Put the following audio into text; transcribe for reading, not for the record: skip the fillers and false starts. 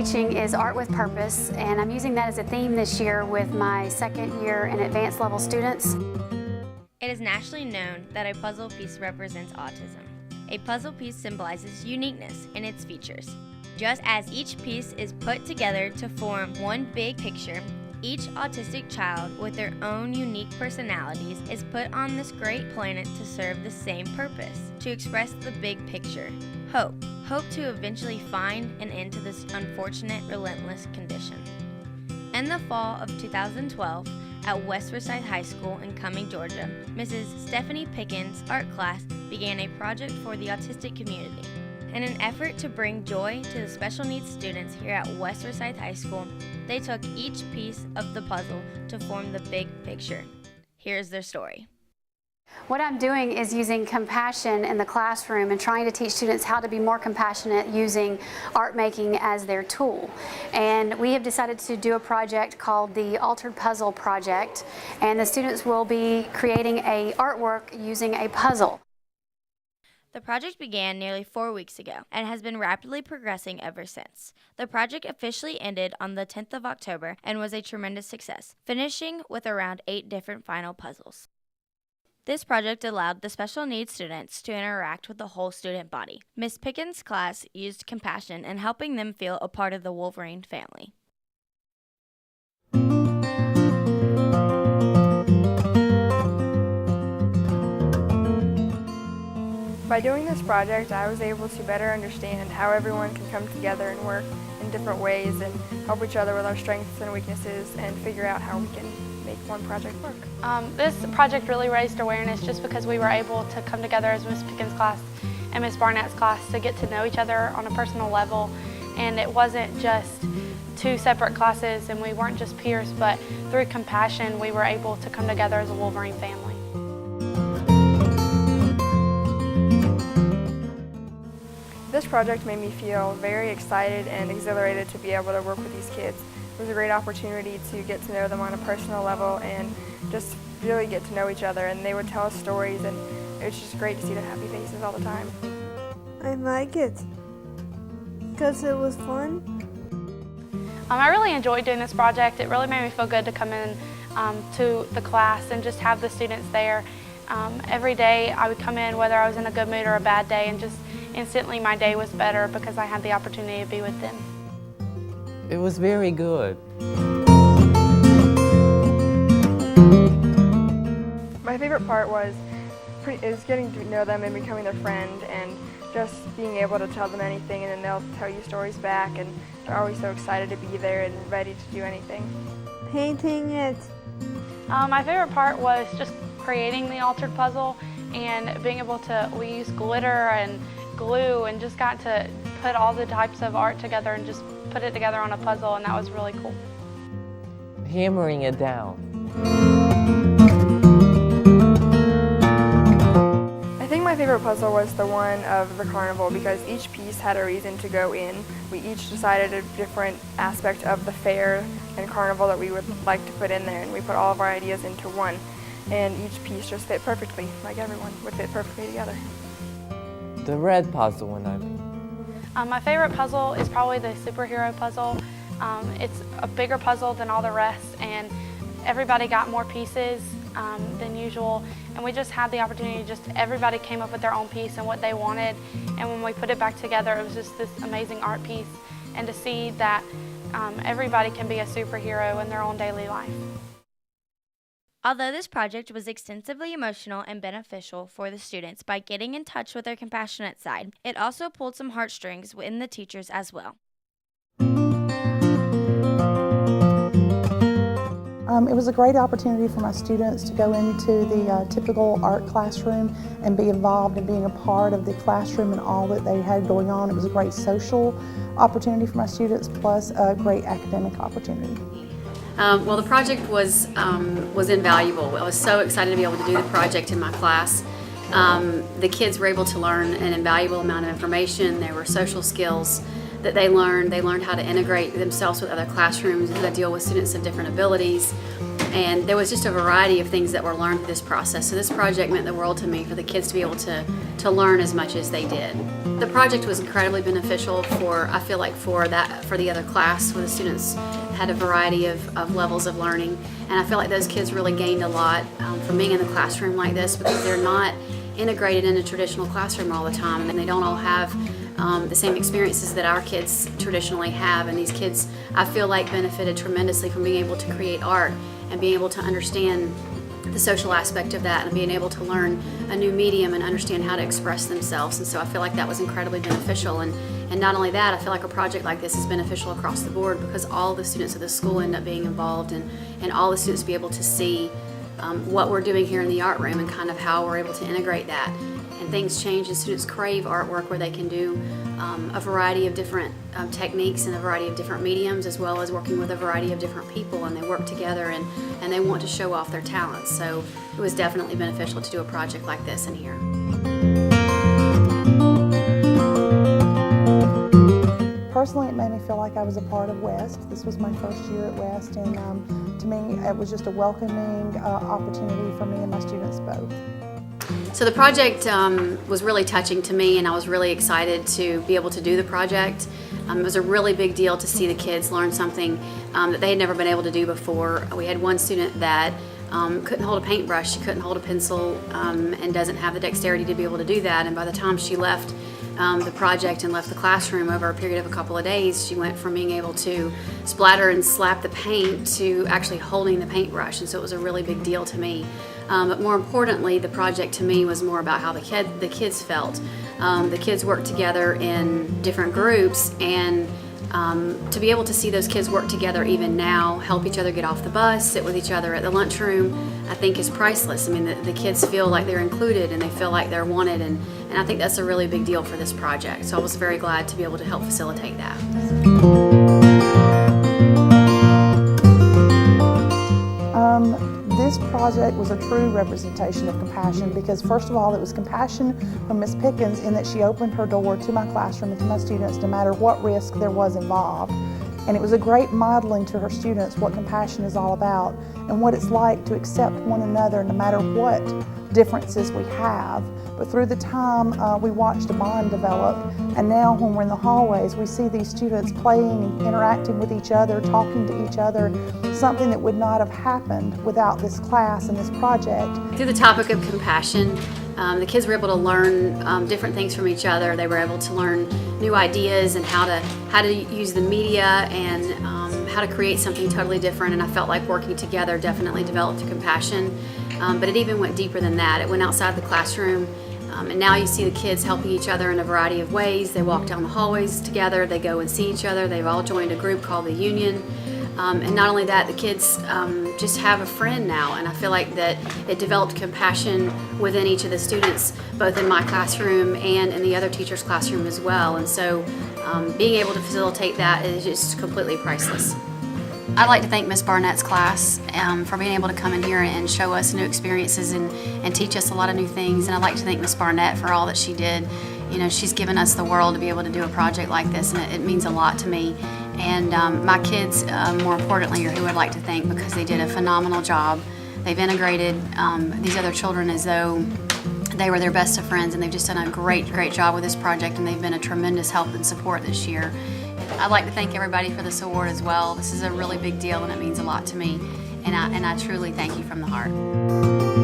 teaching is Art with Purpose, and I'm using that as a theme this year with my second year and advanced level students. It is nationally known that a puzzle piece represents autism. A puzzle piece symbolizes uniqueness in its features. Just as each piece is put together to form one big picture, each autistic child with their own unique personalities is put on this great planet to serve the same purpose, to express the big picture, hope. Hope to eventually find an end to this unfortunate, relentless condition. In the fall of 2012, at West Forsyth High School in Cumming, Georgia, Mrs. Stephanie Pickens' art class began a project for the autistic community. In an effort to bring joy to the special needs students here at West Forsyth High School, they took each piece of the puzzle to form the big picture. Here's their story. What I'm doing is using compassion in the classroom and trying to teach students how to be more compassionate using art making as their tool. And we have decided to do a project called the Altered Puzzle Project, and the students will be creating an artwork using a puzzle. The project began nearly 4 weeks ago and has been rapidly progressing ever since. The project officially ended on the 10th of October and was a tremendous success, finishing with around 8 different final puzzles. This project allowed the special needs students to interact with the whole student body. Ms. Pickens' class used compassion in helping them feel a part of the Wolverine family. By doing this project, I was able to better understand how everyone can come together and work in different ways and help each other with our strengths and weaknesses and figure out how we can make one project work. This project really raised awareness just because we were able to come together as Ms. Pickens' class and Ms. Barnett's class to get to know each other on a personal level. And it wasn't just 2 separate classes and we weren't just peers, but through compassion we were able to come together as a Wolverine family. This project made me feel very excited and exhilarated to be able to work with these kids. It was a great opportunity to get to know them on a personal level and just really get to know each other, and they would tell us stories, and it was just great to see their happy faces all the time. I like it because it was fun. I really enjoyed doing this project. It really made me feel good to come in to the class and just have the students there. Every day I would come in whether I was in a good mood or a bad day, and just instantly my day was better because I had the opportunity to be with them. It was very good. My favorite part was getting to know them and becoming their friend, and just being able to tell them anything and then they'll tell you stories back, and they're always so excited to be there and ready to do anything. Painting it. My favorite part was just creating the altered puzzle and being able to, we used glitter and glue and just got to put all the types of art together and just put it together on a puzzle, and that was really cool. Hammering it down. I think my favorite puzzle was the one of the carnival because each piece had a reason to go in. We each decided a different aspect of the fair and carnival that we would like to put in there, and we put all of our ideas into one. And each piece just fit perfectly, like everyone would fit perfectly together. The red puzzle one, I mean. My favorite puzzle is probably the superhero puzzle. It's a bigger puzzle than all the rest, and everybody got more pieces than usual, and we just had the opportunity, everybody came up with their own piece and what they wanted, and when we put it back together it was just this amazing art piece, and to see that everybody can be a superhero in their own daily life. Although this project was extensively emotional and beneficial for the students by getting in touch with their compassionate side, it also pulled some heartstrings within the teachers as well. It was a great opportunity for my students to go into the typical art classroom and be involved in being a part of the classroom and all that they had going on. It was a great social opportunity for my students, plus a great academic opportunity. Well, the project was invaluable. I was so excited to be able to do the project in my class. The kids were able to learn an invaluable amount of information. There were social skills that they learned. They learned how to integrate themselves with other classrooms, how to deal with students of different abilities. And there was just a variety of things that were learned through this process. So this project meant the world to me, for the kids to be able to learn as much as they did. The project was incredibly beneficial for, I feel like, for the other class, where the students had a variety of levels of learning. And I feel like those kids really gained a lot from being in the classroom like this, because they're not integrated in a traditional classroom all the time, and they don't all have the same experiences that our kids traditionally have. And these kids, I feel like, benefited tremendously from being able to create art and being able to understand the social aspect of that, and being able to learn a new medium and understand how to express themselves. And so I feel like that was incredibly beneficial. And not only that, I feel like a project like this is beneficial across the board, because all the students of the school end up being involved, and all the students be able to see what we're doing here in the art room and kind of how we're able to integrate that. And things change, and students crave artwork where they can do a variety of different techniques and a variety of different mediums, as well as working with a variety of different people, and they work together and they want to show off their talents. So it was definitely beneficial to do a project like this in here. Personally, it made me feel like I was a part of West. This was my first year at West, and to me, it was just a welcoming opportunity for me and my students both. So the project was really touching to me, and I was really excited to be able to do the project. It was a really big deal to see the kids learn something that they had never been able to do before. We had one student that couldn't hold a paintbrush, she couldn't hold a pencil, and doesn't have the dexterity to be able to do that. And by the time she left the project and left the classroom over a period of a couple of days, she went from being able to splatter and slap the paint to actually holding the paintbrush. And so it was a really big deal to me. But more importantly, the project to me was more about how the kids felt. The kids worked together in different groups, and to be able to see those kids work together even now, help each other get off the bus, sit with each other at the lunchroom, I think is priceless. I mean, the kids feel like they're included and they feel like they're wanted, and I think that's a really big deal for this project. So I was very glad to be able to help facilitate that. This project was a true representation of compassion, because first of all, it was compassion from Ms. Pickens in that she opened her door to my classroom and to my students no matter what risk there was involved. And it was a great modeling to her students what compassion is all about and what it's like to accept one another no matter what differences we have. But through the time, we watched a bond develop, and now when we're in the hallways, we see these students playing and interacting with each other, talking to each other, something that would not have happened without this class and this project. Through the topic of compassion, the kids were able to learn different things from each other. They were able to learn new ideas and how to use the media and how to create something totally different. And I felt like working together definitely developed a compassion. But it even went deeper than that. It went outside the classroom. And now you see the kids helping each other in a variety of ways. They walk down the hallways together. They go and see each other. They've all joined a group called the Union. And not only that, the kids just have a friend now, and I feel like that it developed compassion within each of the students, both in my classroom and in the other teacher's classroom as well. And so being able to facilitate that is just completely priceless. I'd like to thank Ms. Barnett's class for being able to come in here and show us new experiences and teach us a lot of new things. And I'd like to thank Ms. Barnett for all that she did. You know, she's given us the world to be able to do a project like this, and it means a lot to me. And my kids, more importantly, are who I'd like to thank, because they did a phenomenal job. They've integrated these other children as though they were their best of friends, and they've just done a great job with this project, and they've been a tremendous help and support this year. I'd like to thank everybody for this award as well. This is a really big deal, and it means a lot to me, and I truly thank you from the heart.